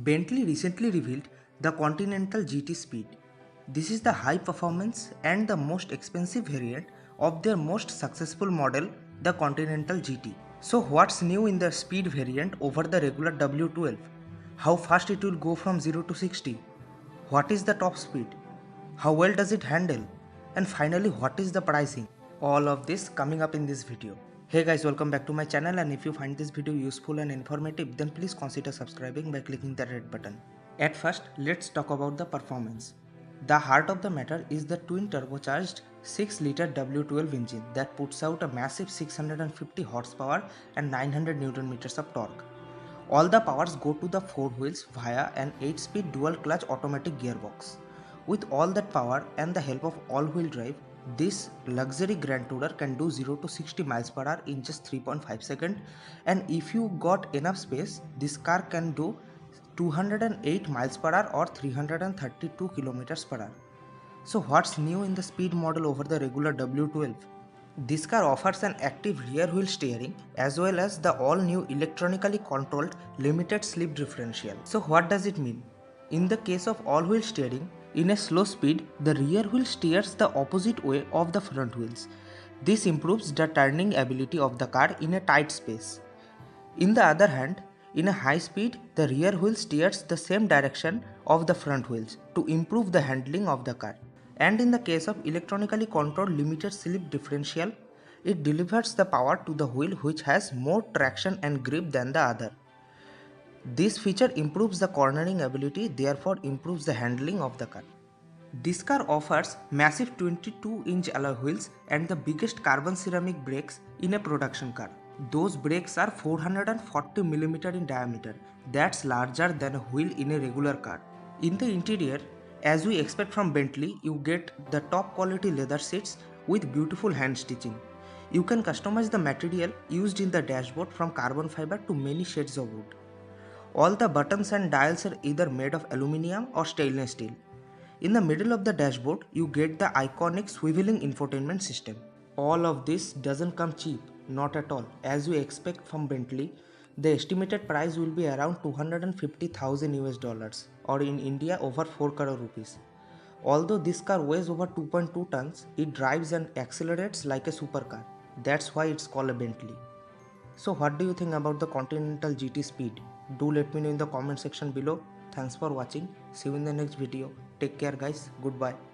Bentley recently revealed the Continental GT Speed. This is the high performance and the most expensive variant of their most successful model, the Continental GT. So what's new in the Speed variant over the regular W12? How fast it will go from 0 to 60? What is the top speed? How well does it handle? And finally, what is the pricing? All of this coming up in this video. Hey guys, welcome back to my channel, and if you find this video useful and informative, then please consider subscribing by clicking the red button. At first, let's talk about the performance. The heart of the matter is the twin turbocharged 6-liter W12 engine that puts out a massive 650 horsepower and 900 Newton meters of torque. All the powers go to the four wheels via an 8-speed dual clutch automatic gearbox. With all that power and the help of all-wheel drive, this luxury Grand Tourer can do 0 to 60 miles per hour in just 3.5 seconds, and if you got enough space, this car can do 208 miles per hour or 332 kilometers per hour. So what's new in the Speed model over the regular W12? This car offers an active rear wheel steering as well as the all new electronically controlled limited slip differential. So what does it mean? In the case of all wheel steering, in a slow speed, the rear wheel steers the opposite way of the front wheels. This improves the turning ability of the car in a tight space. In the other hand, in a high speed, the rear wheel steers the same direction of the front wheels to improve the handling of the car. And in the case of electronically controlled limited slip differential, it delivers the power to the wheel which has more traction and grip than the other. This feature improves the cornering ability, therefore improves the handling of the car. This car offers massive 22-inch alloy wheels and the biggest carbon ceramic brakes in a production car. Those brakes are 440 mm in diameter. That's larger than a wheel in a regular car. In the interior, as we expect from Bentley, you get the top quality leather seats with beautiful hand stitching. You can customize the material used in the dashboard from carbon fiber to many shades of wood. All the buttons and dials are either made of aluminum or stainless steel. In the middle of the dashboard, you get the iconic swiveling infotainment system. All of this doesn't come cheap, not at all. As we expect from Bentley, the estimated price will be around 250,000 US dollars, or in India over 4 crore rupees. Although this car weighs over 2.2 tons, it drives and accelerates like a supercar. That's why it's called a Bentley. So what do you think about the Continental GT Speed? Do let me know in the comment section below. Thanks for watching. See you in the next video. Take care guys. Goodbye.